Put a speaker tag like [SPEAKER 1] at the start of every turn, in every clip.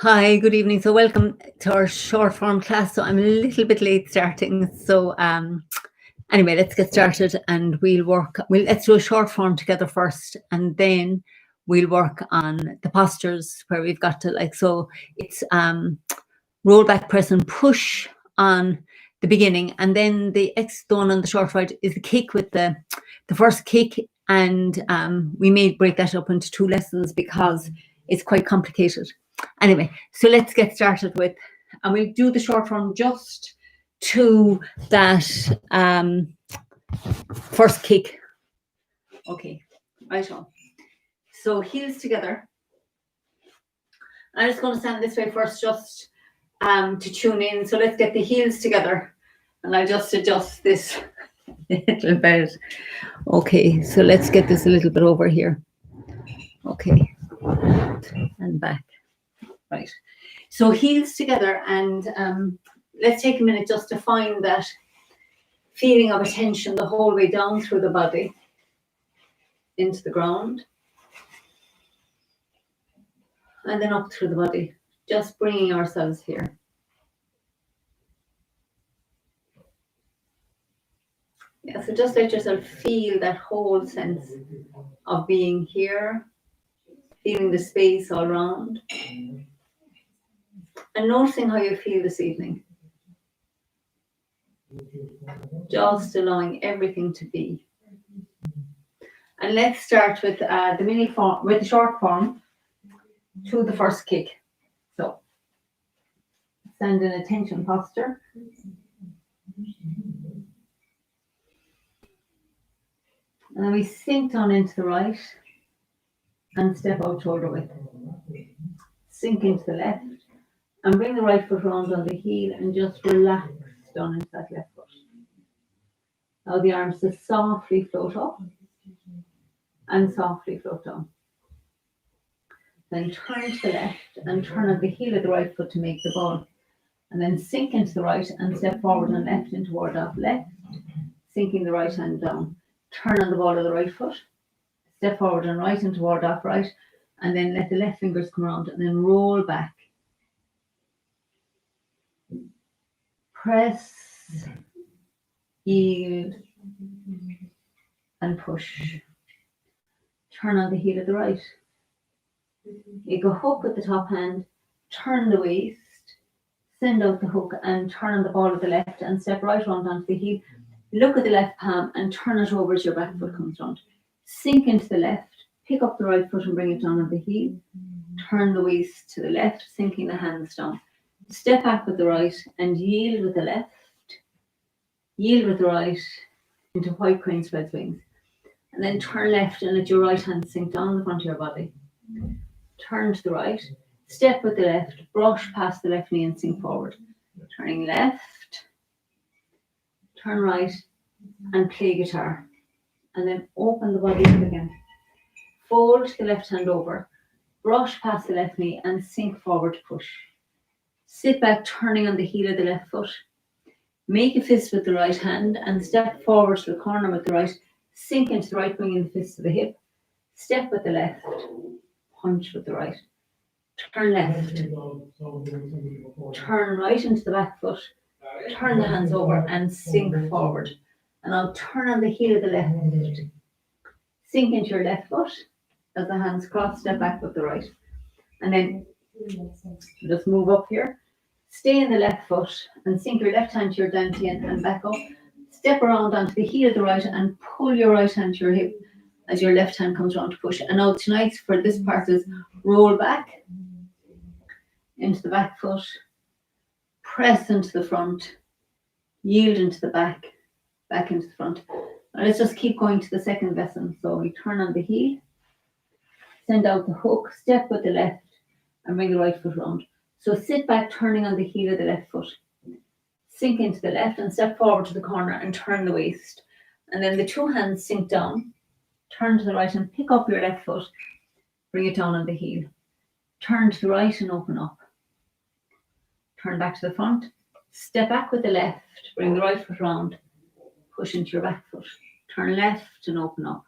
[SPEAKER 1] Hi, good evening. So welcome to our short form class. So I'm a little bit late starting. So anyway, let's get started and let's do a short form together first, and then we'll work on the postures where we've got to so it's roll back, press and push on the beginning, and then the X done on the short right is the kick with the first kick, and we may break that up into two lessons because it's quite complicated. Anyway, so let's get started and we'll do the short form just to that first kick. Okay, right on. So heels together. I'm just going to stand this way first, just to tune in. So let's get the heels together, and I'll just adjust this a little bit. Okay, so let's get this a little bit over here. Okay, and back. Right. So heels together, and let's take a minute just to find that feeling of attention the whole way down through the body into the ground, and then up through the body, just bringing ourselves here. Yeah, so just let yourself feel that whole sense of being here, feeling the space all around, and noticing how you feel this evening. Just allowing everything to be. And let's start with the short form to the first kick. So stand in attention posture. And then we sink down into the right and step out shoulder width. Sink into the left and bring the right foot around on the heel and just relax down into that left foot. Now the arms just softly float up and softly float down. Then turn to the left and turn on the heel of the right foot to make the ball. And then sink into the right and step forward and left into toward off left, sinking the right hand down. Turn on the ball of the right foot, step forward and right and toward off right, and then let the left fingers come around and then roll back. Press, yield, and push. Turn on the heel of the right. You go hook with the top hand, turn the waist, send out the hook and turn on the ball of the left and step right round onto the heel. Look at the left palm and turn it over as your back foot comes round. Sink into the left, pick up the right foot and bring it down on the heel. Turn the waist to the left, sinking the hands down. Step back with the right and yield with the left. Yield with the right into white crane spread wings. And then turn left and let your right hand sink down the front of your body. Turn to the right, step with the left, brush past the left knee and sink forward. Turning left, turn right and play guitar. And then open the body up again. Fold the left hand over, brush past the left knee and sink forward to push. Sit back turning on the heel of the left foot. Make a fist with the right hand and step forward to the corner with the right. Sink into the right, bringing the fist to the hip. Step with the left, punch with the right. Turn left, turn right into the back foot, turn the hands over and sink forward. And I'll turn on the heel of the left, sink into your left foot as the hands cross, step back with the right. And then just move up here, stay in the left foot and sink your left hand to your dantian and back up. Step around onto the heel of the right and pull your right hand to your hip as your left hand comes around to push. And now tonight for this part is roll back into the back foot, press into the front, yield into the back, back into the front. Now let's just keep going to the second lesson. So we turn on the heel, send out the hook, step with the left and bring the right foot round. So sit back turning on the heel of the left foot, sink into the left and step forward to the corner and turn the waist. And then the two hands sink down, turn to the right and pick up your left foot, bring it down on the heel. Turn to the right and open up. Turn back to the front, step back with the left, bring the right foot round, push into your back foot. Turn left and open up.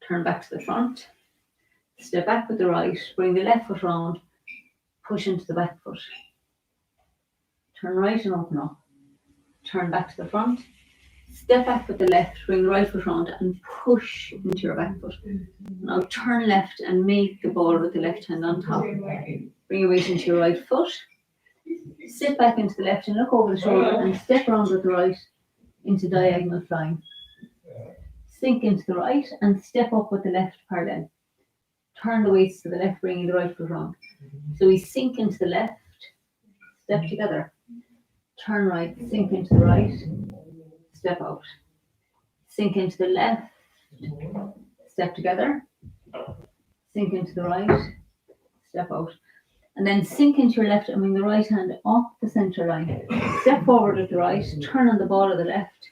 [SPEAKER 1] Turn back to the front, step back with the right, bring the left foot round, push into the back foot. Turn right and open up. Turn back to the front. Step back with the left, bring the right foot round and push into your back foot. Now turn left and make the ball with the left hand on top. Bring your weight into your right foot. Sit back into the left and look over the shoulder and step around with the right into diagonal flying. Sink into the right and step up with the left parallel. Turn the waist to the left, bringing the right foot round. So we sink into the left, step together. Turn right, sink into the right, step out. Sink into the left, step together. Sink into the right, step out. And then sink into your left and bring the right hand off the center line. Step forward with the right, turn on the ball of the left,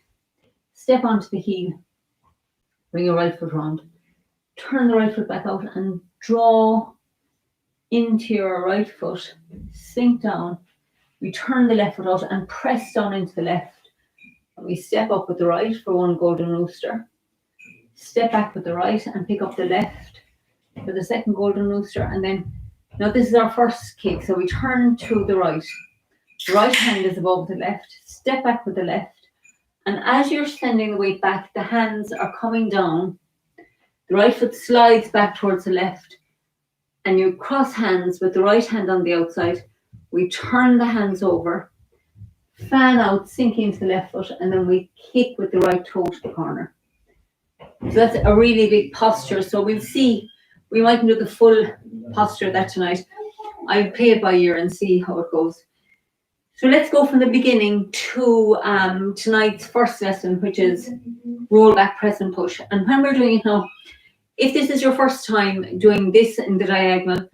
[SPEAKER 1] step onto the heel, bring your right foot round. Turn the right foot back out and draw into your right foot, sink down. We turn the left foot out and press down into the left. And we step up with the right for one golden rooster. Step back with the right and pick up the left for the second golden rooster. And then, now this is our first kick, so we turn to the right. The right hand is above the left. Step back with the left. And as you're sending the weight back, the hands are coming down. The right foot slides back towards the left. And you cross hands with the right hand on the outside. We turn the hands over, fan out, sink into the left foot, and then we kick with the right toe to the corner. So that's a really big posture. So we'll see. We mightn't do the full posture of that tonight. I'll play it by ear and see how it goes. So let's go from the beginning to tonight's first lesson, which is roll back, press and push. And when we're doing it now, if this is your first time doing this in the diagonal,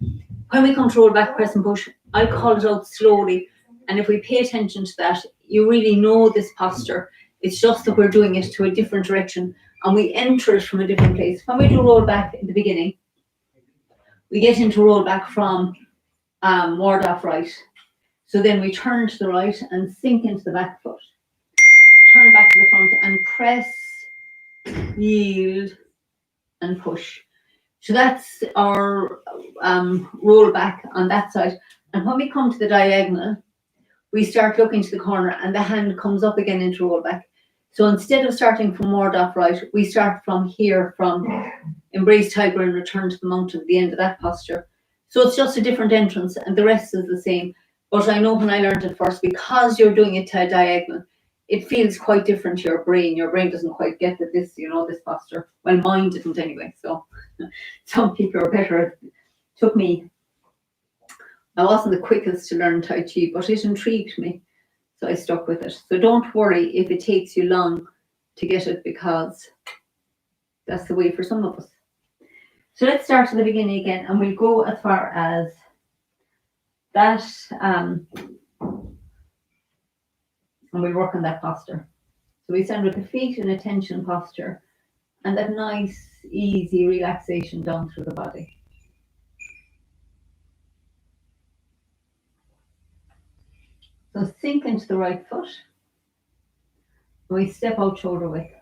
[SPEAKER 1] when we come to roll back, press and push, I'll call it out slowly. And if we pay attention to that, you really know this posture. It's just that we're doing it to a different direction and we enter it from a different place. When we do roll back in the beginning, we get into roll back from ward off right. So then we turn to the right and sink into the back foot. Turn back to the front and press, yield, and push. So that's our roll back on that side. And when we come to the diagonal, we start looking to the corner and the hand comes up again into roll back. So instead of starting from ward off right, we start from here, from embrace tiger and return to the mountain at the end of that posture. So it's just a different entrance and the rest is the same. But I know when I learned it first, because you're doing it to a diagonal, it feels quite different to your brain. Your brain doesn't quite get that this, this posture. Well, mine didn't anyway. So some people are better. It took me, I wasn't the quickest to learn Tai Chi, but it intrigued me. So I stuck with it. So don't worry if it takes you long to get it, because that's the way for some of us. So let's start at the beginning again, and we'll go as far as that, and we'll work on that posture. So we stand with the feet in a tension posture and that nice, easy relaxation down through the body. So sink into the right foot. We step out shoulder width.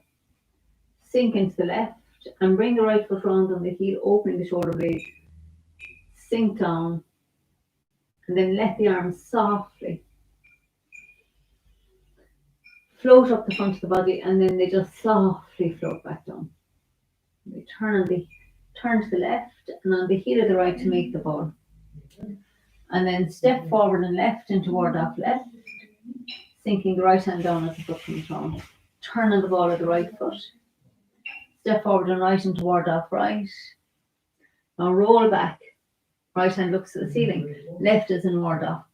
[SPEAKER 1] Sink into the left and bring the right foot round on the heel, opening the shoulder blades. Sink down and then let the arms softly float up the front of the body, and then they just softly float back down. We turn to the left and on the heel of the right to make the ball. And then step forward and left into ward off left, sinking the right hand down as the foot comes round. Turn on the ball of the right foot. Step forward and right into ward off right. Now roll back. Right hand looks to the ceiling. Left is in ward off.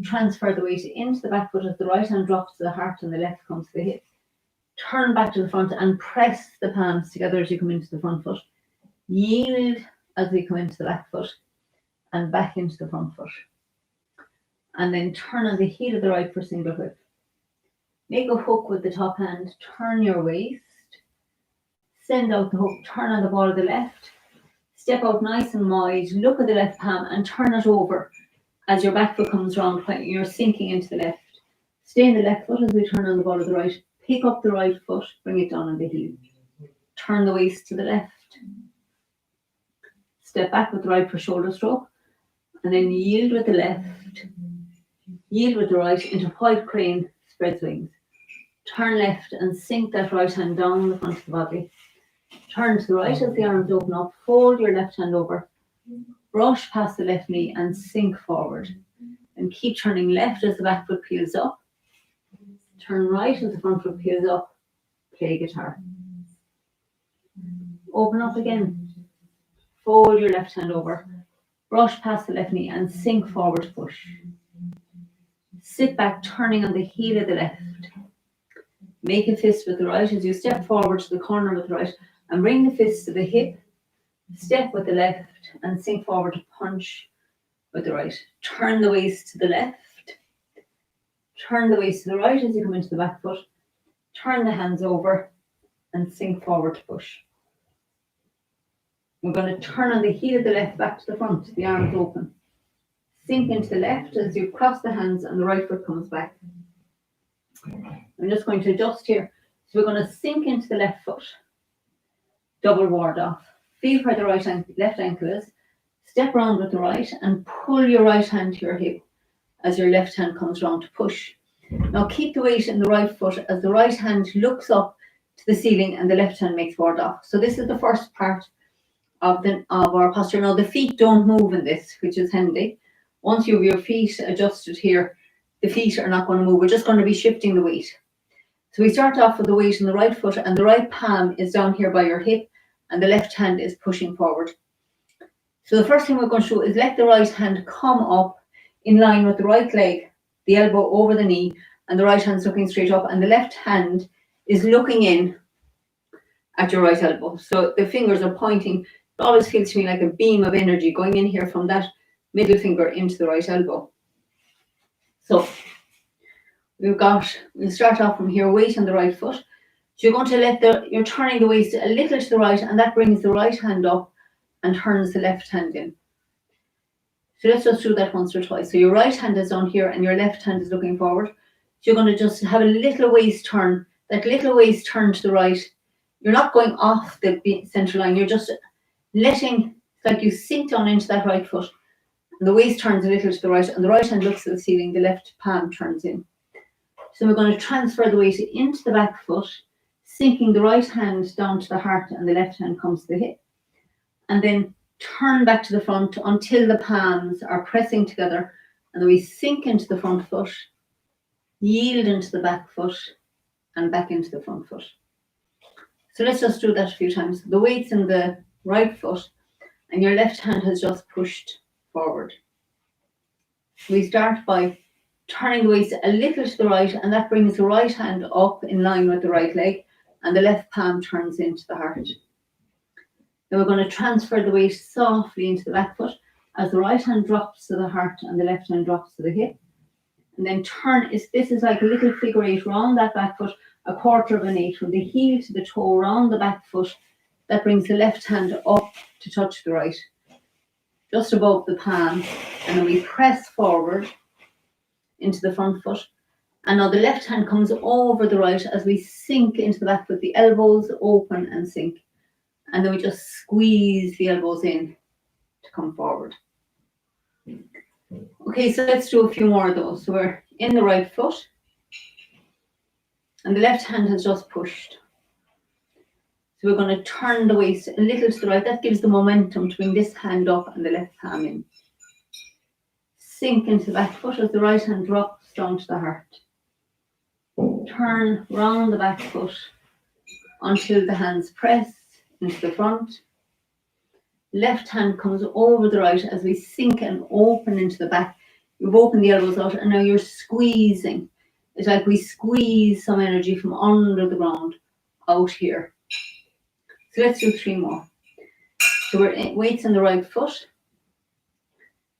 [SPEAKER 1] Transfer the weight into the back foot as the right hand drops to the heart and the left comes to the hip. Turn back to the front and press the palms together as you come into the front foot. Yield as we come into the back foot and back into the front foot. And then turn on the heel of the right for single whip. Make a hook with the top hand. Turn your waist. Send out the hook. Turn on the ball of the left. Step out nice and wide. Look at the left palm and turn it over as your back foot comes round when you're sinking into the left. Stay in the left foot as we turn on the ball of the right. Pick up the right foot, bring it down on the heel. Turn the waist to the left. Step back with the right for shoulder stroke. And then yield with the left, yield with the right into white crane, spreads wings. Turn left and sink that right hand down the front of the body. Turn to the right as the arms open up, fold your left hand over, brush past the left knee and sink forward. And keep turning left as the back foot peels up. Turn right as the front foot peels up, play guitar. Open up again, fold your left hand over, brush past the left knee and sink forward to push. Sit back, turning on the heel of the left. Make a fist with the right as you step forward to the corner with the right and bring the fist to the hip. Step with the left and sink forward to punch with the right. Turn the waist to the left. Turn the waist to the right as you come into the back foot. Turn the hands over and sink forward to push. We're going to turn on the heel of the left back to the front, the arms open. Sink into the left as you cross the hands and the right foot comes back. I'm just going to adjust here. So we're going to sink into the left foot. Double ward off. Feel where the left ankle is. Step around with the right and pull your right hand to your hip as your left hand comes round to push. Now keep the weight in the right foot as the right hand looks up to the ceiling and the left hand makes ward off. So this is the first part of our posture. Now the feet don't move in this, which is handy. Once you have your feet adjusted here, the feet are not going to move. We're just going to be shifting the weight. So we start off with the weight in the right foot and the right palm is down here by your hip and the left hand is pushing forward. So the first thing we're going to show is let the right hand come up in line with the right leg, the elbow over the knee, and the right hand's looking straight up, and the left hand is looking in at your right elbow. So the fingers are pointing. It always feels to me like a beam of energy going in here from that middle finger into the right elbow. So we'll start off from here, weight on the right foot. So you're going to you're turning the waist a little to the right, and that brings the right hand up and turns the left hand in. So let's just do that once or twice. So your right hand is down here and your left hand is looking forward. So you're going to just have a little waist turn, that little waist turn to the right. You're not going off the central line, you're just letting, it's like you sink down into that right foot. And the waist turns a little to the right and the right hand looks at the ceiling, the left palm turns in. So we're going to transfer the weight into the back foot, sinking the right hand down to the heart and the left hand comes to the hip. And then turn back to the front until the palms are pressing together and then we sink into the front foot, yield into the back foot and back into the front foot. So let's just do that a few times. The weight's in the right foot and your left hand has just pushed forward. We start by turning the waist a little to the right and that brings the right hand up in line with the right leg and the left palm turns into the heart. Then we're going to transfer the weight softly into the back foot as the right hand drops to the heart and the left hand drops to the hip. And then this is like a little figure eight round that back foot, a quarter of an eight from the heel to the toe round the back foot. That brings the left hand up to touch the right, just above the palm. And then we press forward into the front foot. And now the left hand comes over the right as we sink into the back foot, the elbows open and sink. And then we just squeeze the elbows in to come forward. Okay, so let's do a few more of those. So we're in the right foot and the left hand has just pushed. So we're going to turn the waist a little to the right. That gives the momentum to bring this hand up and the left palm in. Sink into the back foot as the right hand drops down to the heart. Turn round the back foot until the hands press into the front. Left hand comes over the right as we sink and open into the back. You've opened the elbows out and now you're squeezing. It's like we squeeze some energy from under the ground out here. So let's do 3 more. So we're weights on the right foot.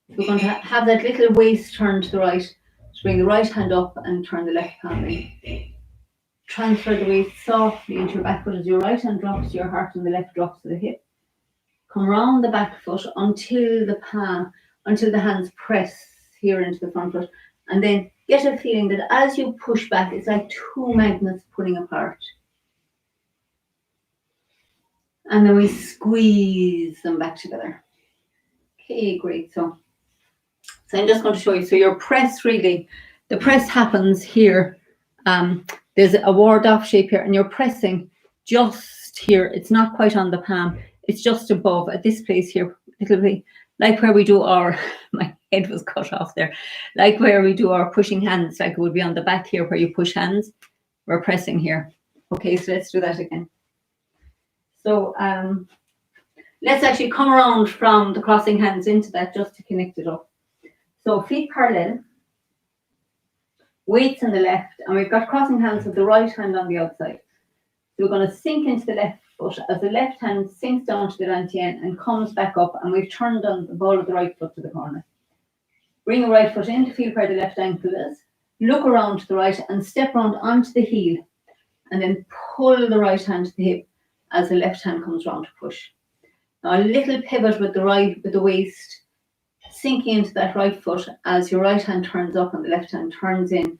[SPEAKER 1] We're going to have that little waist turn to the right to bring the right hand up and turn the left palm in. Transfer the weight softly into your back foot as your right hand drops to your heart and the left drops to the hip. Come round the back foot until the hands press here into the front foot. And then get a feeling that as you push back, it's like 2 magnets pulling apart. And then we squeeze them back together. Okay, great. So So I'm just going to show you. So your press really, the press happens here. There's a ward off shape here and you're pressing just here. It's not quite on the palm. It's just above at this place here, little bit like where we do our, my head was cut off there, like where we do our pushing hands, like it would be on the back here where you push hands. We're pressing here. Okay, so let's do that again. So let's actually come around from the crossing hands into that just to connect it up. So feet parallel, weights on the left, and we've got crossing hands with the right hand on the outside. So we're going to sink into the left foot as the left hand sinks down to the dantian and comes back up, and we've turned on the ball of the right foot to the corner. Bring the right foot in to feel where the left ankle is. Look around to the right and step around onto the heel, and then pull the right hand to the hip as the left hand comes round to push. Now a little pivot with the waist, sinking into that right foot as your right hand turns up and the left hand turns in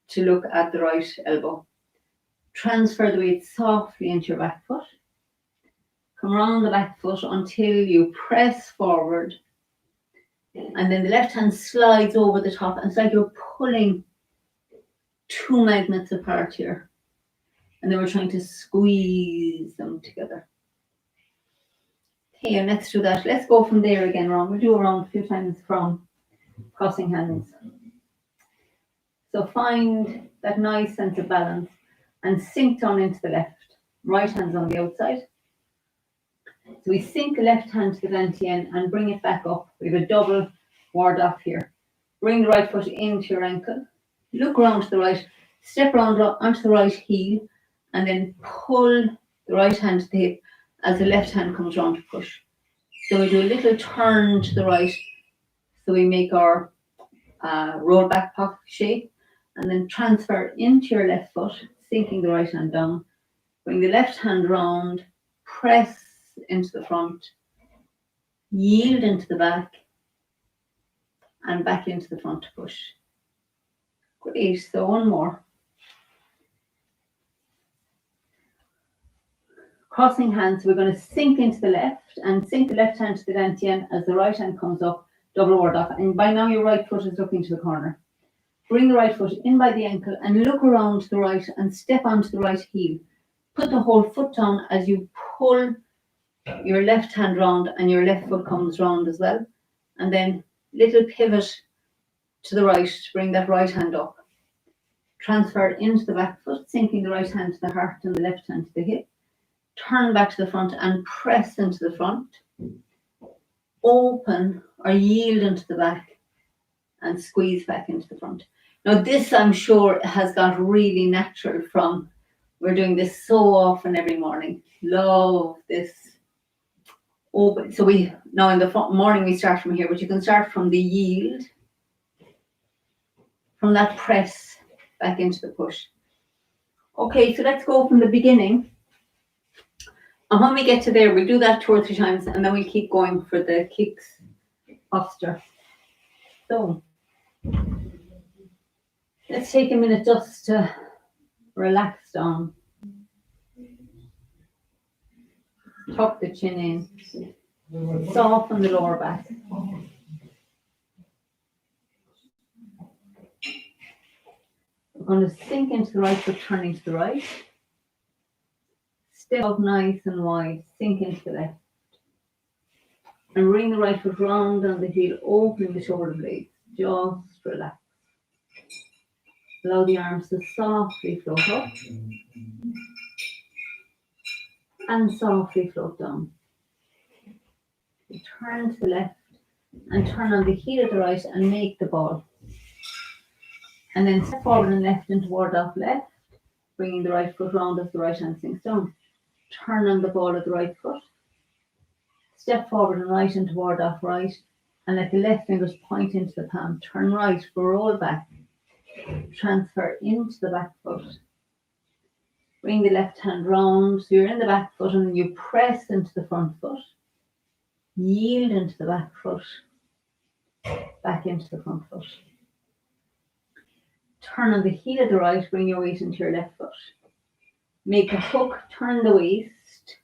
[SPEAKER 1] to look at the right elbow. Transfer the weight softly into your back foot. Come around the back foot until you press forward. And then the left hand slides over the top. And it's like you're pulling two magnets apart here. And then we're trying to squeeze them together. Okay, and let's do that. Let's go from there again around. We'll do around a few times from crossing hands. So find that nice sense of balance and sink down into the left. Right hand's on the outside. So we sink the left hand to the dantian and bring it back up. We have a double ward off here. Bring the right foot into your ankle. Look around to the right. Step around onto the right heel and then pull the right hand to the hip as the left hand comes round to push. So we do a little turn to the right. So we make our roll back puck shape and then transfer into your left foot, sinking the right hand down. Bring the left hand round, press into the front, yield into the back, and back into the front to push. Great, so one more. Crossing hands, we're going to sink into the left and sink the left hand to the dantian as the right hand comes up, double ward off. And by now your right foot is looking to the corner. Bring the right foot in by the ankle and look around to the right and step onto the right heel. Put the whole foot down as you pull your left hand round and your left foot comes round as well. And then little pivot to the right to bring that right hand up. Transfer into the back foot, sinking the right hand to the heart and the left hand to the hip. Turn back to the front and press into the front. Open or yield into the back and squeeze back into the front. Now this, I'm sure, has got really natural from, we're doing this so often every morning. Love this. Open. So we, now in the morning we start from here, but you can start from the yield, from that press back into the push. Okay, so let's go from the beginning. And when we get to there, we'll do that 2 or 3 times and then we'll keep going for the kicks posture. So let's take a minute just to relax down. Tuck the chin in. Soften the lower back. We're going to sink into the right foot, turning to the right. Step up nice and wide, sink into the left. And bring the right foot round on the heel, opening the shoulder blades. Just relax. Allow the arms to softly float up. And softly float down. You turn to the left and turn on the heel of the right and make the ball. And then step forward and left and toward off left, bringing the right foot round as the right hand sinks down. Turn on the ball of the right foot. Step forward and right and toward off right, and let the left fingers point into the palm. Turn right for roll back. Transfer into the back foot. Bring the left hand round, so you're in the back foot and then you press into the front foot. Yield into the back foot. Back into the front foot. Turn on the heel of the right, bring your weight into your left foot. Make a hook, turn the waist.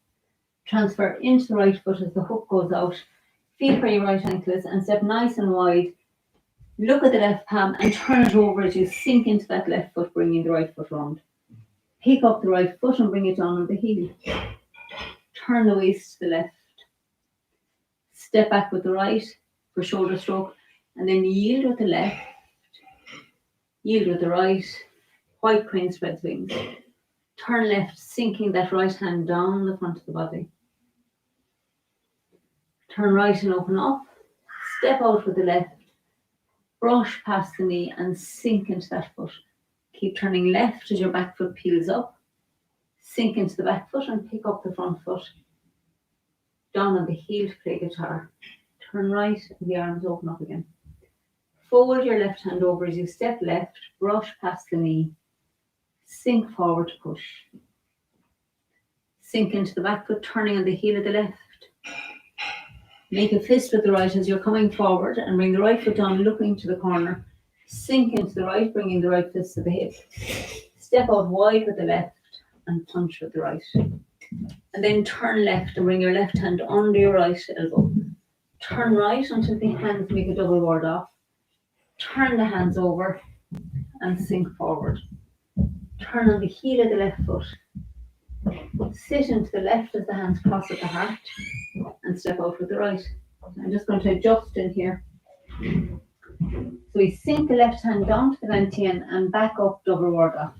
[SPEAKER 1] Transfer into the right foot as the hook goes out. Feel where your right ankle is and step nice and wide Look at the left palm and turn it over as you sink into that left foot, bringing the right foot round. Pick up the right foot and bring it down on the heel. Turn the waist to the left. Step back with the right for shoulder stroke, and then yield with the left. Yield with the right. White crane spreads wings. Turn left, sinking that right hand down the front of the body. Turn right and open up. Step out with the left. Brush past the knee and sink into that foot. Keep turning left as your back foot peels up. Sink into the back foot and pick up the front foot. Down on the heel to play guitar. Turn right and the arms open up again. Fold your left hand over as you step left, brush past the knee. Sink forward to push. Sink into the back foot, turning on the heel of the left. Make a fist with the right as you're coming forward and bring the right foot down, looking to the corner. Sink into the right, bringing the right fist to the hip. Step out wide with the left and punch with the right. And then turn left and bring your left hand under your right elbow. Turn right until the hands make a double ward off. Turn the hands over and sink forward. Turn on the heel of the left foot. Sit into the left as the hands cross at the heart and step out with the right. I'm just going to adjust in here. So we sink the left hand down to the dantian and back up, double ward off.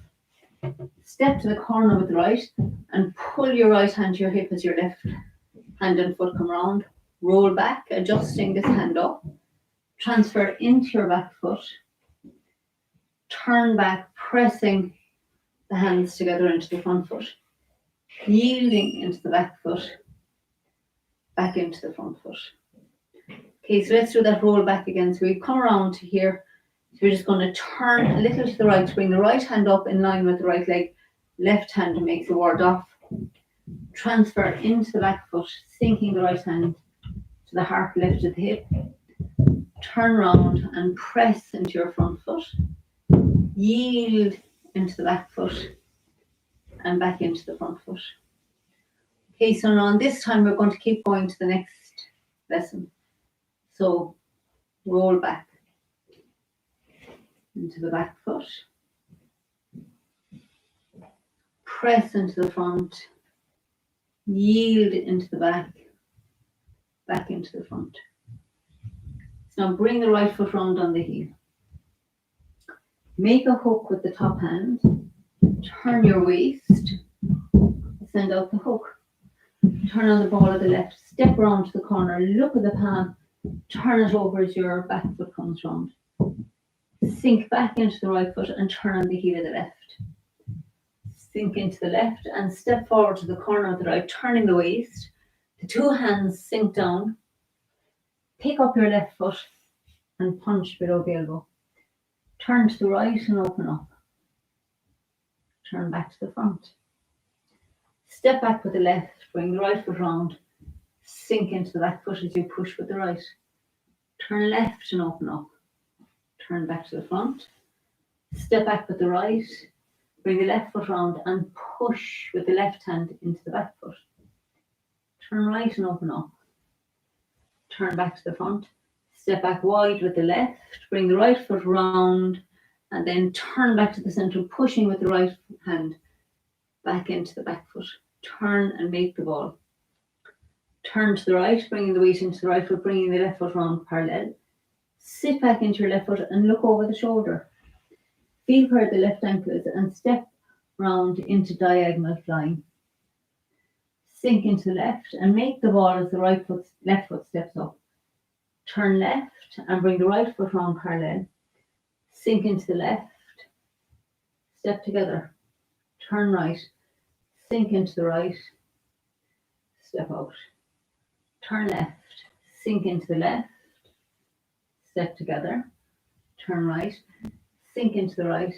[SPEAKER 1] Step to the corner with the right and pull your right hand to your hip as your left hand and foot come round. Roll back, adjusting this hand up. Transfer into your back foot. Turn back, pressing the hands together into the front foot. Yielding into the back foot. Back into the front foot. Okay, so let's do that roll back again. So we come around to here. So we're just going to turn a little to the right to bring the right hand up in line with the right leg. Left hand makes the ward off. Transfer into the back foot, sinking the right hand to the heart, left at the hip. Turn round and press into your front foot. Yield into the back foot and back into the front foot. Okay, so now this time we're going to keep going to the next lesson. So roll back into the back foot. Press into the front. Yield into the back. Back into the front. So now bring the right foot round on the heel. Make a hook with the top hand. Turn your waist. Send out the hook. Turn on the ball of the left. Step around to the corner. Look at the palm. Turn it over as your back foot comes round. Sink back into the right foot and turn on the heel of the left. Sink into the left and step forward to the corner of the right, turning the waist. The two hands sink down. Pick up your left foot and punch below the elbow. Turn to the right and open up. Turn back to the front. Step back with the left, bring the right foot round. Sink into the back foot as you push with the right. Turn left and open up. Turn back to the front. Step back with the right. Bring the left foot round and push with the left hand into the back foot. Turn right and open up. Turn back to the front. Step back wide with the left. Bring the right foot round and then turn back to the center, pushing with the right hand back into the back foot. Turn and make the ball. Turn to the right, bringing the weight into the right foot, bringing the left foot round parallel. Sit back into your left foot and look over the shoulder. Feel where the left ankle is and step round into diagonal flying. Sink into the left and make the ball as the left foot steps up. Turn left and bring the right foot round parallel. Sink into the left. Step together. Turn right. Sink into the right. Step out. Turn left. Sink into the left. Step together. Turn right. Sink into the right.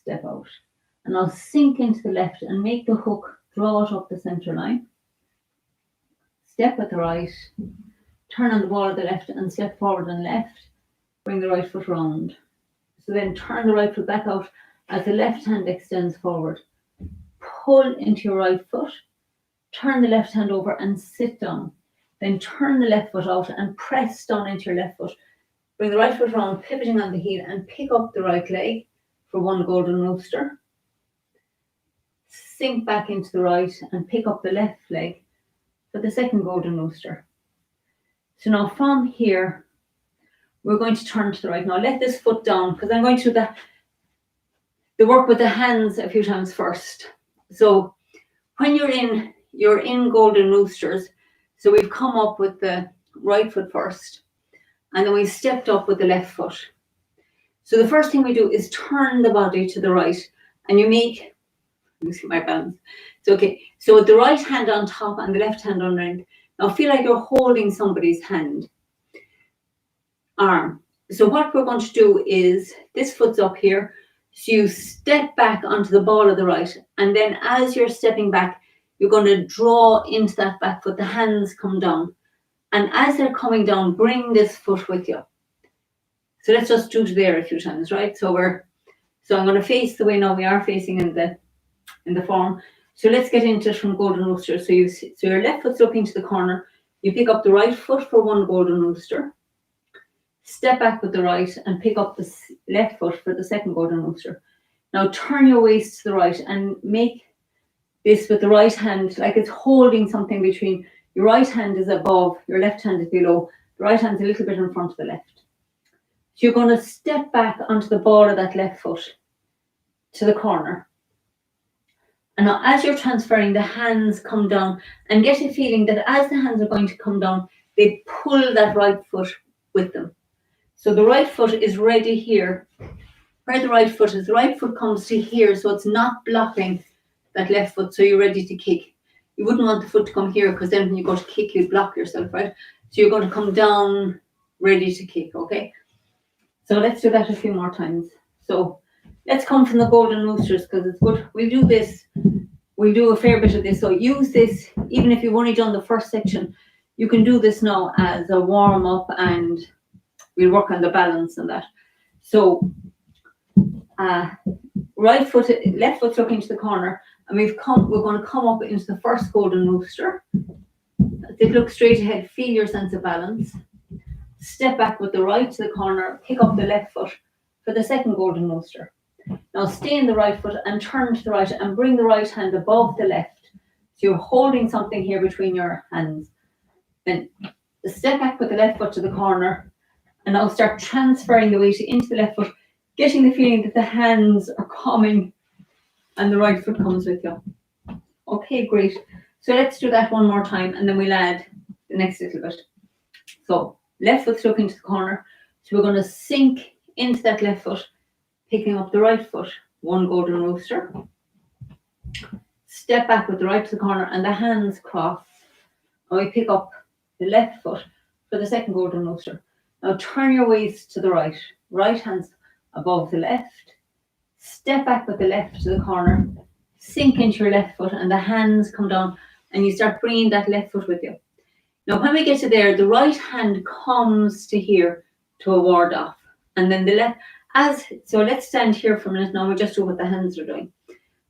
[SPEAKER 1] Step out. And now sink into the left and make the hook. Draw it up the center line. Step with the right. Turn on the ball of the left and step forward and left. Bring the right foot round. So then turn the right foot back out as the left hand extends forward. Pull into your right foot. Turn the left hand over and sit down. Then turn the left foot out and press down into your left foot. Bring the right foot around, pivoting on the heel, and pick up the right leg for one golden rooster. Sink back into the right and pick up the left leg for the second golden rooster. So now from here, we're going to turn to the right. Now let this foot down, because I'm going to do the work with the hands a few times first. So when you're in golden roosters. So we've come up with the right foot first, and then we stepped up with the left foot. So the first thing we do is turn the body to the right, and you make, let me see my balance. It's okay. So with the right hand on top and the left hand underneath. Now feel like you're holding somebody's arm. So what we're going to do is, this foot's up here. So you step back onto the ball of the right, and then as you're stepping back, you're going to draw into that back foot. The hands come down, and as they're coming down, bring this foot with you. So let's just do it there a few times, right? So I'm going to face the way now we are facing in the form. So let's get into it from golden rooster. So your left foot's looking to the corner. You pick up the right foot for one golden rooster. Step back with the right and pick up the left foot for the second golden rooster. Now turn your waist to the right and make this with the right hand like it's holding something between. Your right hand is above, your left hand is below. The right hand's a little bit in front of the left. So you're going to step back onto the ball of that left foot to the corner. And now as you're transferring, the hands come down, and get a feeling that as the hands are going to come down, they pull that right foot with them. So the right foot is ready here. Where the right foot is, the right foot comes to here, so it's not blocking that left foot, so you're ready to kick. You wouldn't want the foot to come here, because then when you go to kick, you'd block yourself, right? So you're going to come down, ready to kick, okay? So let's do that a few more times. So let's come from the golden roosters, because it's good. We'll do a fair bit of this. So use this, even if you've only done the first section, you can do this now as a warm up, and we'll work on the balance and that. So right foot, left foot's looking to the corner, and we're going to come up into the first golden rooster. They look straight ahead, feel your sense of balance. Step back with the right to the corner, pick up the left foot for the second golden rooster. Now stay in the right foot and turn to the right and bring the right hand above the left. So you're holding something here between your hands. Then step back with the left foot to the corner, and now start transferring the weight into the left foot, getting the feeling that the hands are coming and the right foot comes with you. Okay, great. So let's do that one more time, and then we'll add the next little bit. So left foot's looking to the corner. So we're going to sink into that left foot, picking up the right foot, one golden rooster. Step back with the right to the corner, and the hands cross. And we pick up the left foot for the second golden rooster. Now turn your waist to the right. Right hand's above the left. Step back with the left to the corner. Sink into your left foot, and the hands come down, and you start bringing that left foot with you. Now when we get to there, the right hand comes to here to a ward off, and then the left. So let's stand here for a minute now. We'll just do what the hands are doing.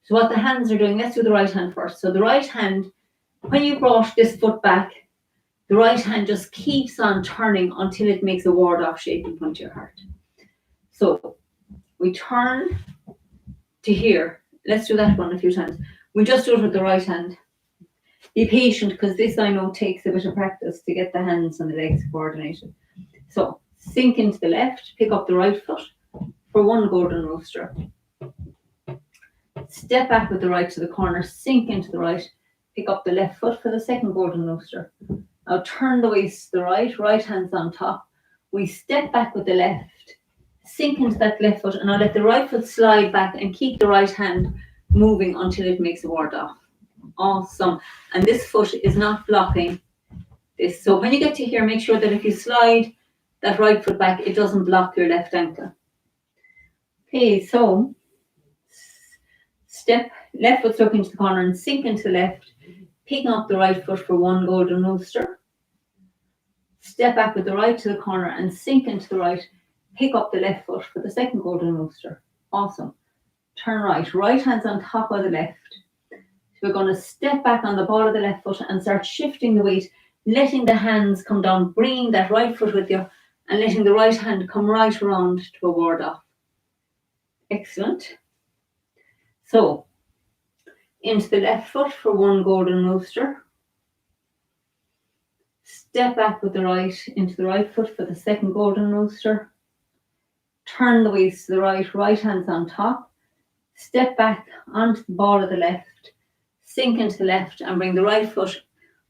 [SPEAKER 1] So what the hands are doing, let's do the right hand first. So the right hand, when you brought this foot back, the right hand just keeps on turning until it makes a ward off shape in front of your heart. So we turn to here. Let's do that one a few times. We'll just do it with the right hand. Be patient, because this I know takes a bit of practice to get the hands and the legs coordinated. So sink into the left, pick up the right foot for one golden rooster. Step back with the right to the corner, sink into the right, pick up the left foot for the second golden rooster. Now turn the waist to the right hand's on top. We step back with the left, sink into that left foot, and I'll let the right foot slide back and keep the right hand moving until it makes a ward off. Awesome. And this foot is not blocking this. So when you get to here, make sure that if you slide that right foot back, it doesn't block your left ankle. Okay, so step, left foot's looking to the corner and sink into the left, picking up the right foot for one golden rooster. Step back with the right to the corner and sink into the right, pick up the left foot for the second golden rooster. Awesome. Turn right hand's on top of the left. So we're going to step back on the ball of the left foot and start shifting the weight, letting the hands come down, bringing that right foot with you, and letting the right hand come right around to a ward off. Excellent. So, into the left foot for one golden rooster. Step back with the right into the right foot for the second golden rooster. Turn the waist to the right hand's on top. Step back onto the ball of the left. Sink into the left and bring the right foot.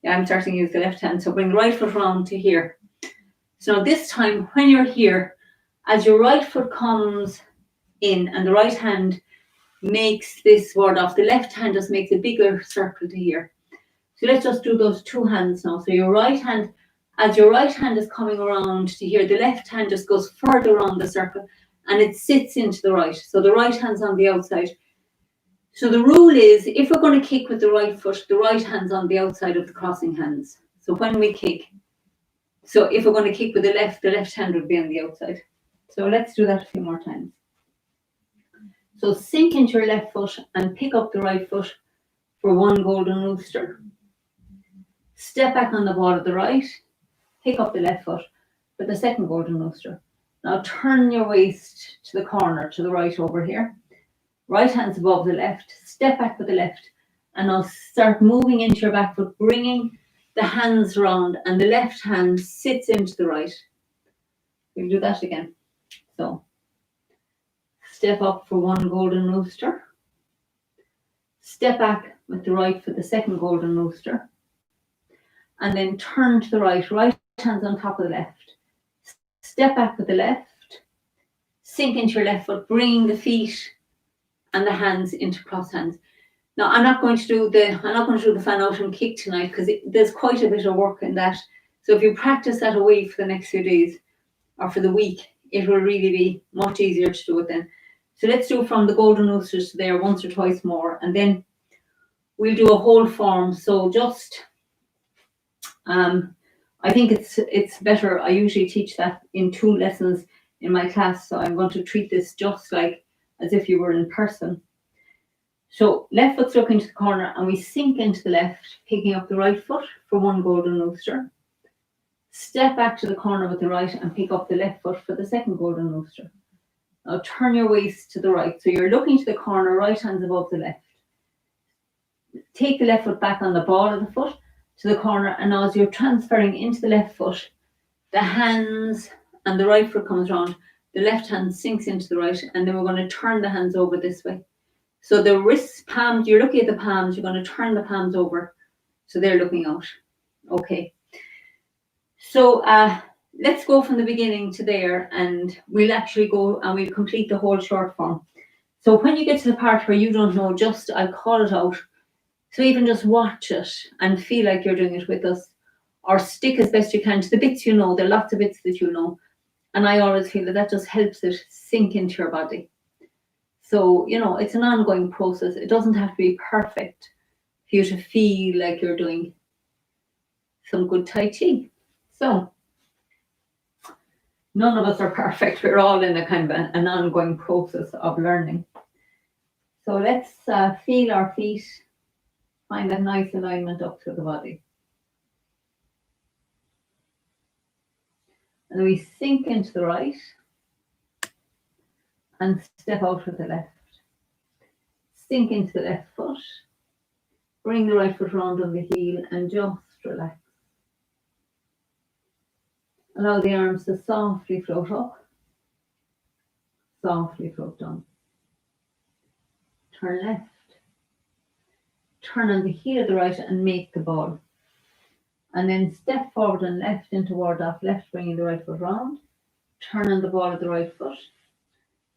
[SPEAKER 1] Yeah, I'm starting to use the left hand, so bring the right foot around to here. So this time, when you're here, as your right foot comes in and the right hand makes this ward off, the left hand just makes a bigger circle to here. So let's just do those two hands now. So your right hand, as your right hand is coming around to here, the left hand just goes further around the circle and it sits into the right. So the right hand's on the outside. So the rule is, if we're going to kick with the right foot, the right hand's on the outside of the crossing hands. So when we kick, so if we're going to kick with the left hand would be on the outside. So let's do that a few more times. So sink into your left foot and pick up the right foot for one golden rooster. Step back on the ball of the right, pick up the left foot for the second golden rooster. Now turn your waist to the corner, to the right over here. Right hand's above the left, step back with the left, and now start moving into your back foot, bringing the hands round, and the left hand sits into the right. We'll do that again. So, step up for one golden rooster. Step back with the right for the second golden rooster. And then turn to the right hand's on top of the left. Step back with the left. Sink into your left foot, bringing the feet and the hands into cross hands. Now, I'm not going to do the fan out and kick tonight because there's quite a bit of work in that. So if you practice that away for the next few days or for the week, it will really be much easier to do it then. So let's do from the golden roosters to there once or twice more, and then we'll do a whole form. So just, I think it's better. I usually teach that in 2 lessons in my class, so I'm going to treat this just like as if you were in person. So left foot stuck into the corner and we sink into the left, picking up the right foot for one golden rooster. Step back to the corner with the right and pick up the left foot for the second golden rooster. Now turn your waist to the right. So you're looking to the corner, right hand's above the left. Take the left foot back on the ball of the foot to the corner, and now as you're transferring into the left foot, the hands and the right foot comes round, the left hand sinks into the right, and then we're going to turn the hands over this way. So the wrists, palms, you're looking at the palms, you're going to turn the palms over so they're looking out. Okay. So let's go from the beginning to there, and we'll actually go and we'll complete the whole short form. So when you get to the part where you don't know, just I'll call it out. So even just watch it and feel like you're doing it with us, or stick as best you can to the bits you know. There are lots of bits that you know. And I always feel that just helps it sink into your body. So, it's an ongoing process. It doesn't have to be perfect for you to feel like you're doing some good Tai Chi. So, none of us are perfect. We're all in a kind of an ongoing process of learning. So let's feel our feet, find a nice alignment up to the body. And we sink into the right and step out with the left. Sink into the left foot, bring the right foot round on the heel and just relax. Allow the arms to softly float up, softly float down. Turn left. Turn on the heel of the right and make the ball. And then step forward and left into ward off left, bringing the right foot round. Turn on the ball of the right foot.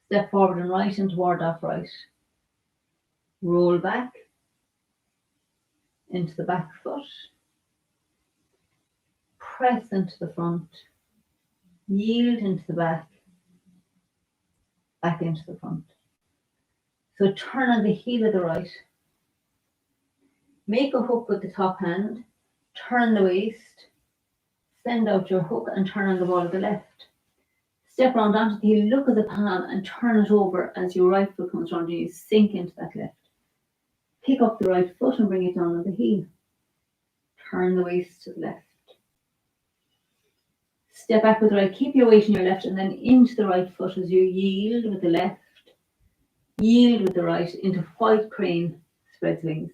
[SPEAKER 1] Step forward and right into ward off right. Roll back into the back foot. Press into the front. Yield into the back. Back into the front. So turn on the heel of the right. Make a hook with the top hand. Turn the waist. Send out your hook and turn on the ball of the left. Step round onto the heel, look at the palm and turn it over as your right foot comes round and you sink into that left. Pick up the right foot and bring it down on the heel. Turn the waist to the left. Step back with the right, keep your weight in your left, and then into the right foot as you yield with the left, yield with the right into white crane, spreads wings.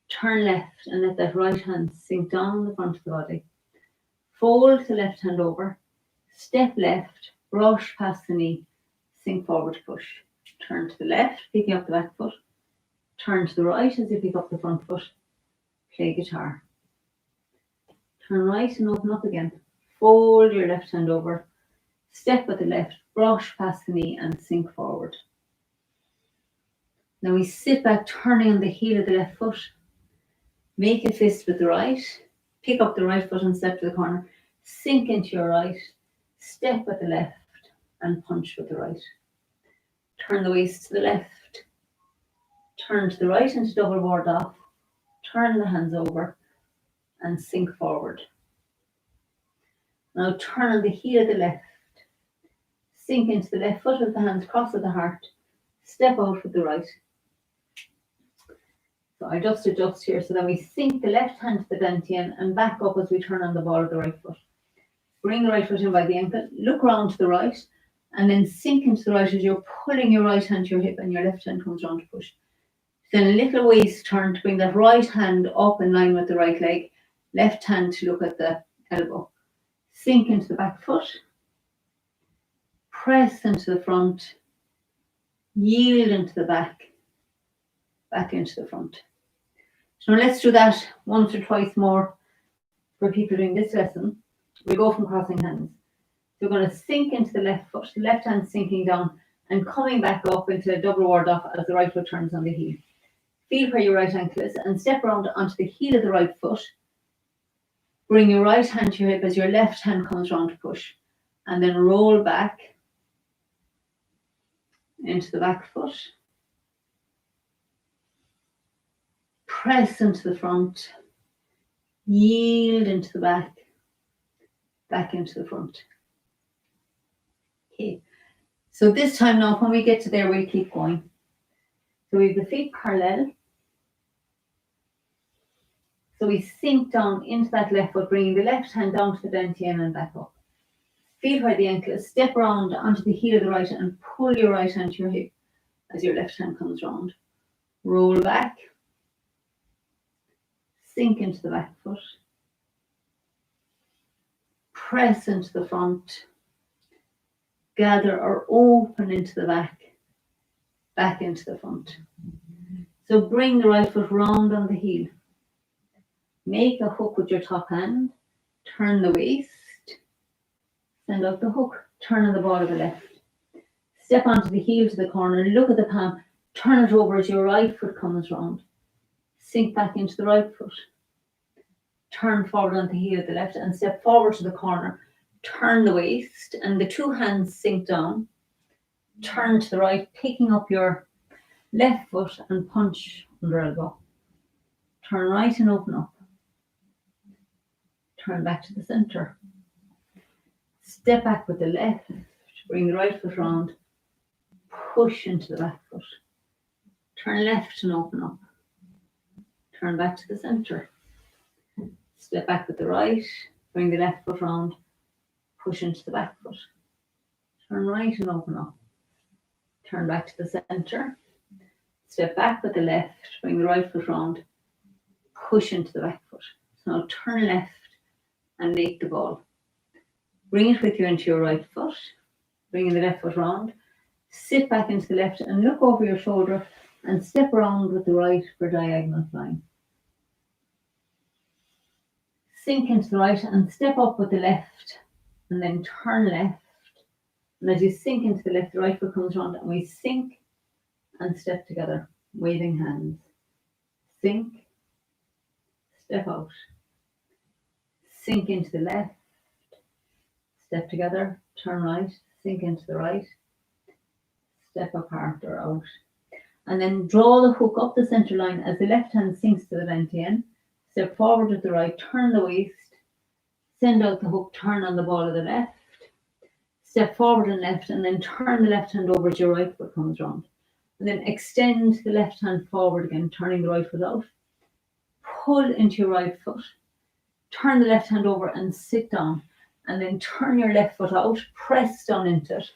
[SPEAKER 1] Turn left and let that right hand sink down the front of the body. Fold the left hand over, step left, brush past the knee, sink forward, push. Turn to the left, picking up the back foot. Turn to the right as you pick up the front foot. Play guitar. Turn right and open up again. Fold your left hand over, step with the left, brush past the knee and sink forward. Now we sit back, turning on the heel of the left foot. Make a fist with the right, pick up the right foot and step to the corner. Sink into your right, step with the left and punch with the right. Turn the waist to the left, turn to the right into double ward off, turn the hands over and sink forward. Now turn on the heel of the left, sink into the left foot with the hands cross at the heart, step out with the right. So I just adjust here, so then we sink the left hand to the dantian and back up as we turn on the ball of the right foot. Bring the right foot in by the ankle, look round to the right, and then sink into the right as you're pulling your right hand to your hip and your left hand comes round to push. Then a little waist turn to bring that right hand up in line with the right leg, left hand to look at the elbow. Sink into the back foot, press into the front, yield into the back, back into the front. So now let's do that once or twice more for people doing this lesson. We go from crossing hands. So we're going to sink into the left foot, the left hand sinking down and coming back up into a double ward off as the right foot turns on the heel. Feel where your right ankle is and step around onto the heel of the right foot. Bring your right hand to your hip as your left hand comes round to push. And then roll back into the back foot. Press into the front. Yield into the back. Back into the front. Okay. So this time now, when we get to there, we'll keep going. So we have the feet parallel. So we sink down into that left foot, bringing the left hand down to the dantian and back up. Feel where the ankle is. Step around onto the heel of the right and pull your right hand to your hip as your left hand comes round. Roll back. Sink into the back foot. Press into the front. Gather or open into the back. Back into the front. So bring the right foot round on the heel. Make a hook with your top hand. Turn the waist. Send out the hook. Turn on the ball of the left. Step onto the heel to the corner. Look at the palm. Turn it over as your right foot comes round. Sink back into the right foot. Turn forward on the heel of the left and step forward to the corner. Turn the waist and the two hands sink down. Turn to the right, picking up your left foot and punch under elbow. Turn right and open up. Turn back to the center. Step back with the left, bring the right foot round, push into the back foot. Turn left and open up. Turn back to the center. Step back with the right, bring the left foot round, push into the back foot. Turn right and open up. Turn back to the center. Step back with the left, bring the right foot round, push into the back foot. So now turn left and make the ball. Bring it with you into your right foot, bringing the left foot round. Sit back into the left and look over your shoulder and step around with the right for diagonal flying. Sink into the right and step up with the left and then turn left. And as you sink into the left, the right foot comes round and we sink and step together, waving hands. Sink, step out. Sink into the left, step together, turn right, sink into the right, step apart or out. And then draw the hook up the center line as the left hand sinks to the dantian. Step forward with the right, turn the waist, send out the hook, turn on the ball of the left, step forward and left, and then turn the left hand over as your right foot comes round. And then extend the left hand forward again, turning the right foot out. Pull into your right foot. Turn the left hand over and sit down. and then turn your left foot out, press down into it,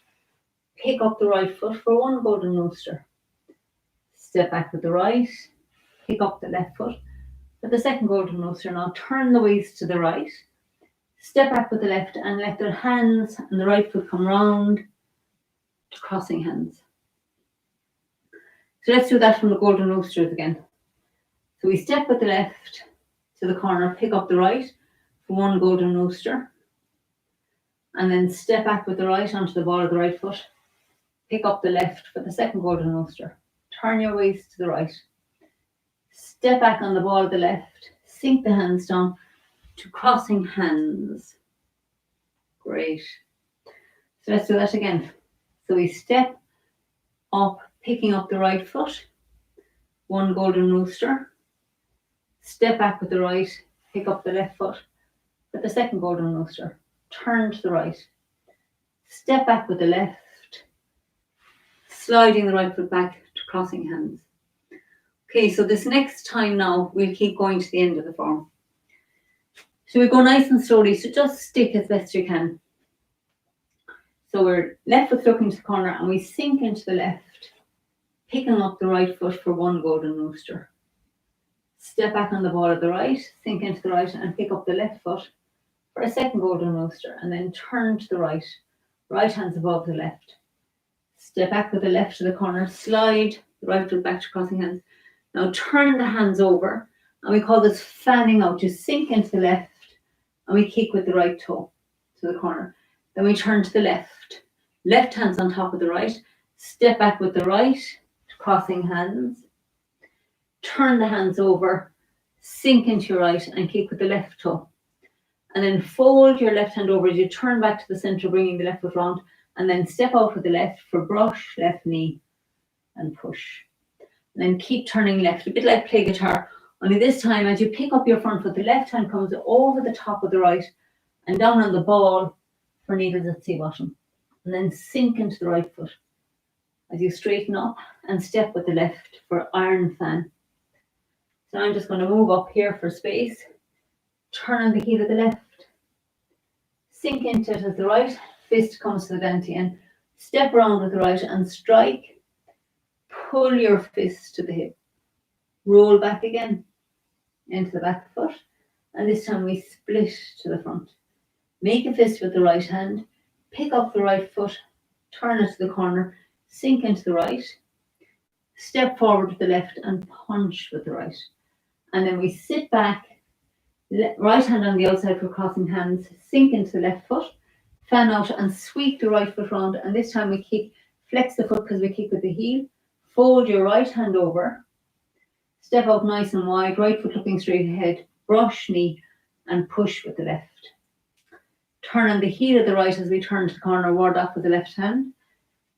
[SPEAKER 1] pick up the right foot for one golden rooster. Step back with the right, pick up the left foot for the second golden rooster. Now turn the waist to the right, step back with the left and let the hands and the right foot come round to crossing hands. So let's do that from the golden roosters again. So we step with the left to the corner, pick up the right for one golden rooster, and then step back with the right onto the ball of the right foot, pick up the left for the second golden rooster. Turn your waist to the right, step back on the ball of the left, sink the hands down to crossing hands. Great. So let's do that again. So we step up, picking up the right foot, one golden rooster, step back with the right, pick up the left foot for the second golden rooster, turn to the right, step back with the left, sliding the right foot back to crossing hands. Okay, so this next time now, we'll keep going to the end of the form. So we go nice and slowly, so just stick as best you can. So we're left foot looking to the corner and we sink into the left, picking up the right foot for one golden rooster. Step back on the ball of the right, sink into the right and pick up the left foot for a second golden rooster, and then turn to the right, right hand's above the left. Step back with the left to the corner, slide the right foot back to crossing hands. Now turn the hands over, and we call this fanning out. You sink into the left, and we kick with the right toe to the corner. Then we turn to the left. Left hand's on top of the right. Step back with the right to crossing hands. Turn the hands over, sink into your right, and kick with the left toe. And then fold your left hand over as you turn back to the center, bringing the left foot round, and then step out with the left for brush, left knee, and push. And then keep turning left, a bit like play guitar. Only this time, as you pick up your front foot, the left hand comes over the top of the right and down on the ball for needles at sea bottom. And then sink into the right foot as you straighten up and step with the left for iron fan. So I'm just going to move up here for space. Turn on the heel of the left. Sink into it as the right fist comes to the dantian. Step around with the right and strike. Pull your fist to the hip. Roll back again into the back foot. And this time we split to the front. Make a fist with the right hand. Pick up the right foot. Turn it to the corner. Sink into the right. Step forward with the left and punch with the right. And then we sit back. Right hand on the outside for crossing hands, sink into the left foot, fan out and sweep the right foot round. And this time we kick, flex the foot because we kick with the heel, fold your right hand over, step out nice and wide, right foot looking straight ahead, brush knee and push with the left. Turn on the heel of the right as we turn to the corner, ward off with the left hand,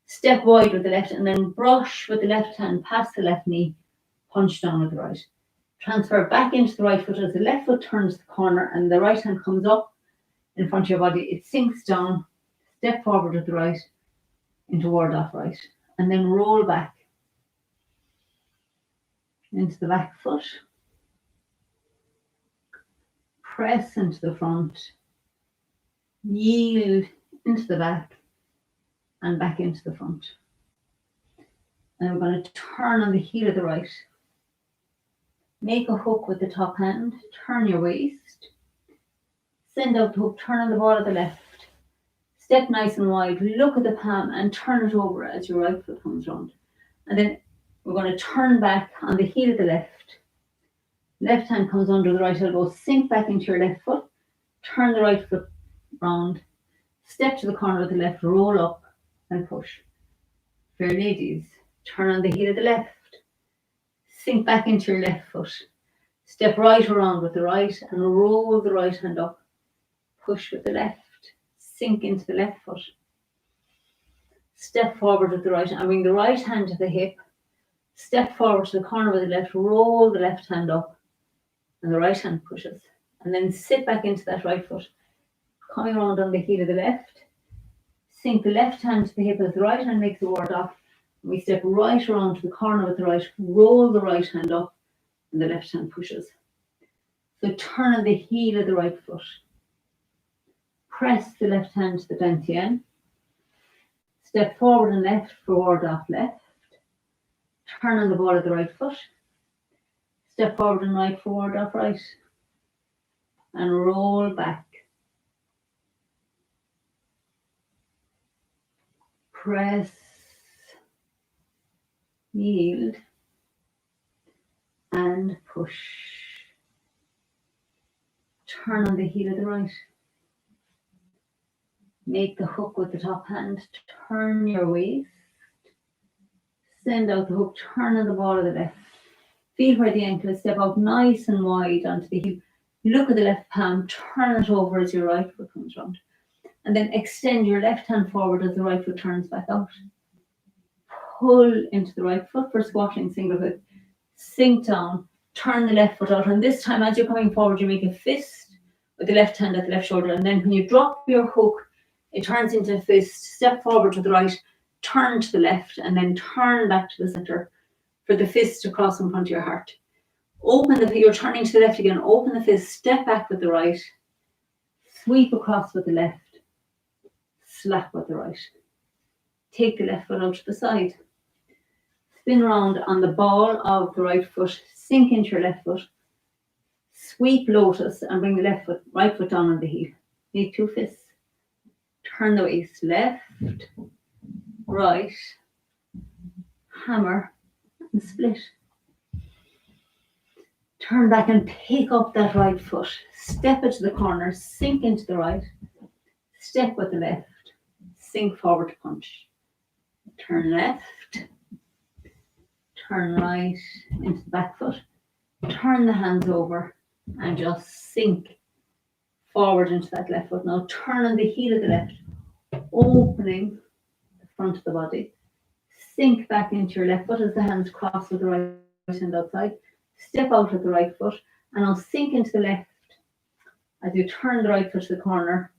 [SPEAKER 1] step wide with the left and then brush with the left hand past the left knee, punch down with the right. Transfer back into the right foot as the left foot turns the corner and the right hand comes up in front of your body. It sinks down, step forward with the right into ward off right, and then roll back into the back foot. Press into the front, yield into the back and back into the front. And we're going to turn on the heel of the right. Make a hook with the top hand, turn your waist, send out the hook, turn on the ball of the left, step nice and wide, look at the palm and turn it over as your right foot comes round. And then we're going to turn back on the heel of the left. Left hand comes under the right elbow, sink back into your left foot, turn the right foot round, step to the corner of the left, roll up and push. Fair ladies, turn on the heel of the left. Sink back into your left foot. Step right around with the right and roll the right hand up. Push with the left. Sink into the left foot. Step forward with the right and bring the right hand to the hip. Step forward to the corner with the left. Roll the left hand up and the right hand pushes. And then sit back into that right foot. Coming around on the heel of the left. Sink the left hand to the hip as the right hand makes the ward off. We step right around to the corner with the right, roll the right hand up, and the left hand pushes. So turn on the heel of the right foot. press the left hand to the dantian. Step forward and left, forward off left. Turn on the ball of the right foot. Step forward and right, forward off right. And roll back. Press. Yield. And push. Turn on the heel of the right. Make the hook with the top hand. Turn your waist. Send out the hook. Turn on the ball of the left. Feel where the ankle is. Step out nice and wide onto the heel. Look at the left palm. Turn it over as your right foot comes round. And then extend your left hand forward as the right foot turns back out. Pull into the right foot for squatting single hip. Sink down. Turn the left foot out. And this time as you're coming forward, you make a fist with the left hand at the left shoulder. And then when you drop your hook, it turns into a fist. Step forward to the right. Turn to the left. And then turn back to the center for the fist to cross in front of your heart. You're turning to the left again. Open the fist. Step back with the right. Sweep across with the left. Slap with the right. Take the left foot out to the side. Spin around on the ball of the right foot. Sink into your left foot. Sweep lotus and bring the right foot down on the heel. Make two fists. Turn the waist. Left, right, hammer, and split. Turn back and pick up that right foot. Step it to the corner. Sink into the right. Step with the left. Sink forward to punch. Turn left. Turn right into the back foot. Turn the hands over and just sink forward into that left foot. Now turn on the heel of the left, opening the front of the body. Sink back into your left foot as the hands cross with the right hand outside. Step out with the right foot and I'll sink into the left as you turn the right foot to the corner.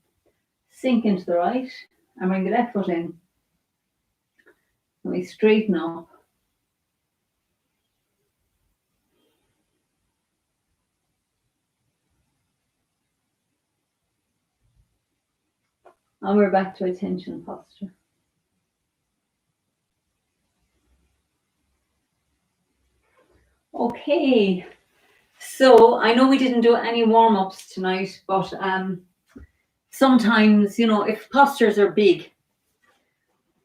[SPEAKER 1] Sink into the right and bring the left foot in. And we straighten up. And we're back to attention posture. Okay, so I know we didn't do any warm-ups tonight, but sometimes, if postures are big,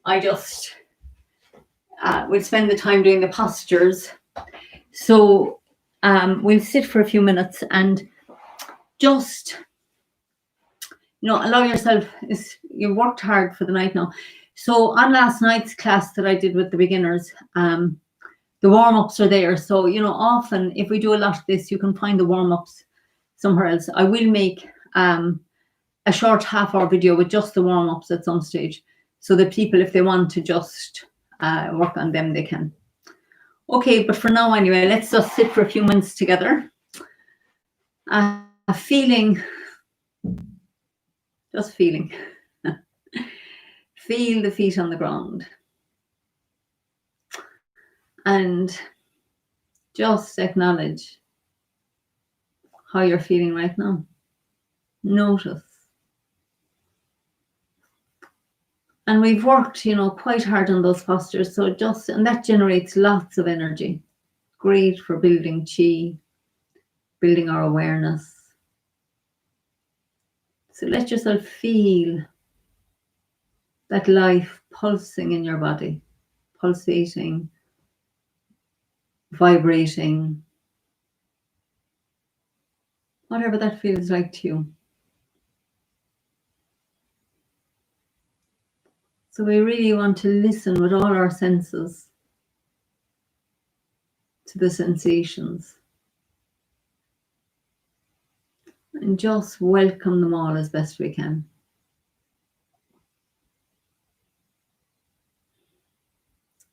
[SPEAKER 1] I just will spend the time doing the postures. So we'll sit for a few minutes and just allow yourself, you worked hard for the night now. So on last night's class that I did with the beginners, the warm-ups are there. So, often if we do a lot of this, you can find the warm-ups somewhere else. I will make a short half-hour video with just the warm-ups at some stage so that people, if they want to just work on them, they can. Okay, but for now anyway, let's just sit for a few minutes together. Just feeling. Feel the feet on the ground. And just acknowledge how you're feeling right now. Notice. And we've worked, quite hard on those postures. So and that generates lots of energy. Great for building chi, building our awareness. So let yourself feel that life pulsing in your body, pulsating, vibrating, whatever that feels like to you. So we really want to listen with all our senses to the sensations and just welcome them all as best we can.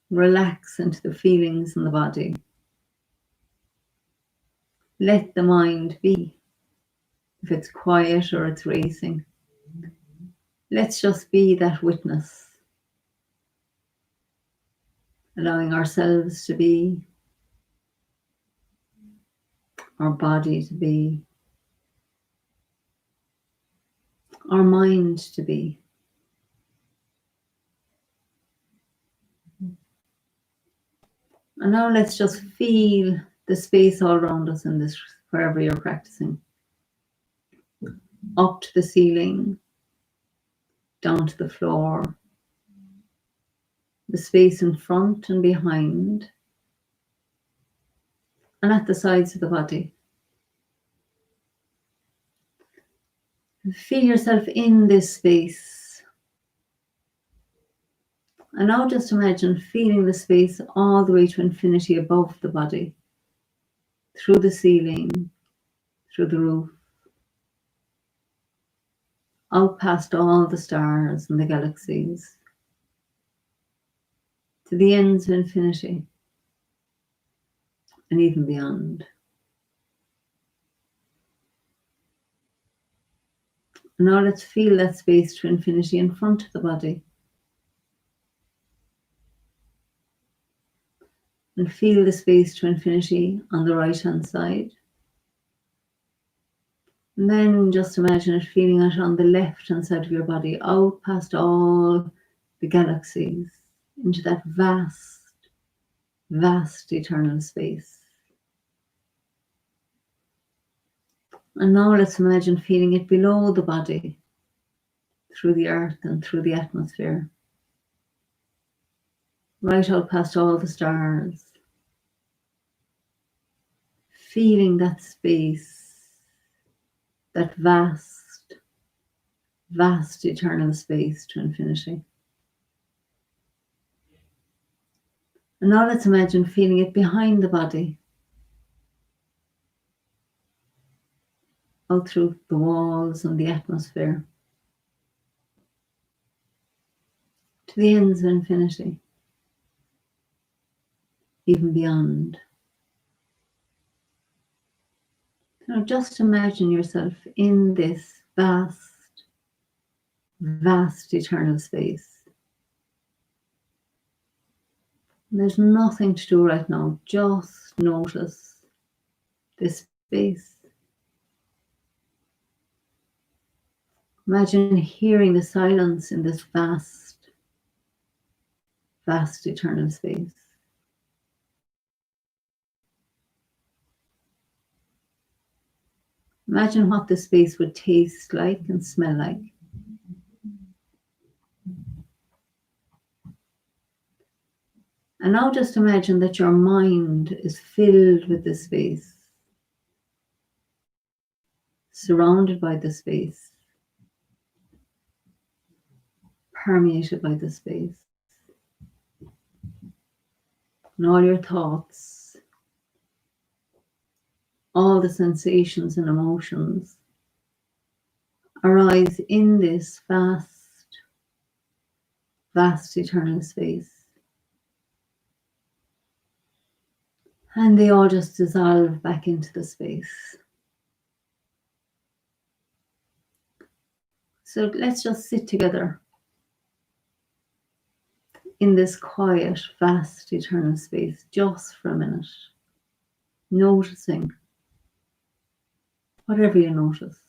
[SPEAKER 1] Relax into the feelings in the body. Let the mind be. If it's quiet or it's racing, let's just be that witness. Allowing ourselves to be, our body to be, our mind to be. And now let's just feel the space all around us in this, wherever you're practicing. Up to the ceiling, down to the floor, the space in front and behind, and at the sides of the body. Feel yourself in this space. And now just imagine feeling the space all the way to infinity above the body, through the ceiling, through the roof, out past all the stars and the galaxies, to the ends of infinity, and even beyond. And now let's feel that space to infinity in front of the body. And feel the space to infinity on the right hand side. And then just imagine it, feeling it on the left hand side of your body, out past all the galaxies, into that vast, vast eternal space. And now let's imagine feeling it below the body, through the earth and through the atmosphere, right out past all the stars. Feeling that space, that vast, vast eternal space to infinity. And now let's imagine feeling it behind the body, out through the walls and the atmosphere, to the ends of infinity, even beyond. Now just imagine yourself in this vast, vast eternal space. There's nothing to do right now, just notice this space. Imagine hearing the silence in this vast, vast eternal space. Imagine what this space would taste like and smell like. And now just imagine that your mind is filled with this space, surrounded by the space, permeated by the space. And all your thoughts, all the sensations and emotions arise in this vast, vast eternal space. And they all just dissolve back into the space. So let's just sit together in this quiet, vast, eternal space, just for a minute, noticing whatever you notice.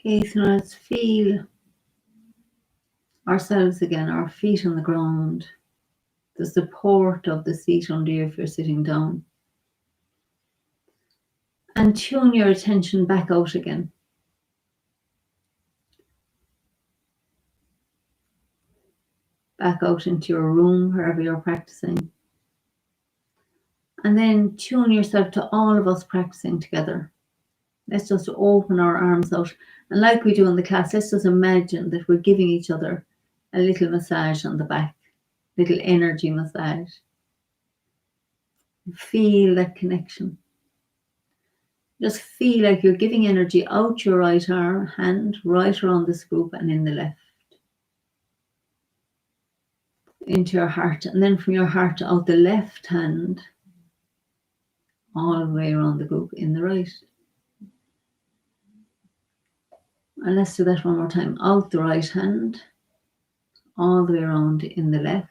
[SPEAKER 1] Okay, so now let's feel ourselves again, our feet on the ground, the support of the seat under you if you're sitting down. And tune your attention back out again. Back out into your room, wherever you're practicing. And then tune yourself to all of us practicing together. Let's just open our arms out. And like we do in the class, let's just imagine that we're giving each other a little massage on the back, little energy massage. Feel that connection. Just feel like you're giving energy out your right arm, hand, right around the scoop and in the left. Into your heart, and then from your heart out the left hand, all the way around the group in the right. And let's do that one more time. Out the right hand, all the way around in the left.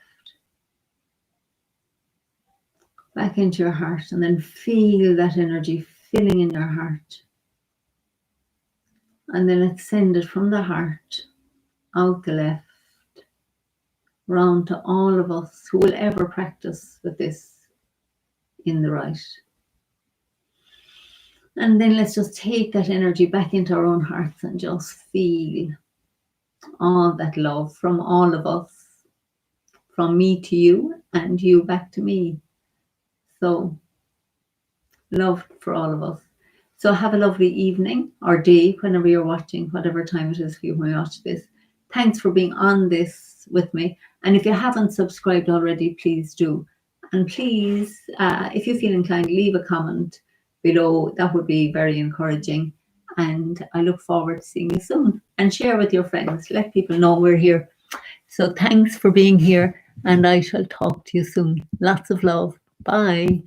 [SPEAKER 1] Back into your heart, and then feel that energy filling in your heart. And then let's send it from the heart, out the left, round to all of us who will ever practice with this in the right. And then let's just take that energy back into our own hearts and just feel all that love from all of us, from me to you and you back to me. So love for all of us. So have a lovely evening or day whenever you're watching, whatever time it is for you when you watch this. Thanks for being on this with me. And if you haven't subscribed already, please do. And please, if you feel inclined, leave a comment below. That would be very encouraging. And I look forward to seeing you soon. And share with your friends. Let people know we're here. So thanks for being here. And I shall talk to you soon. Lots of love. Bye.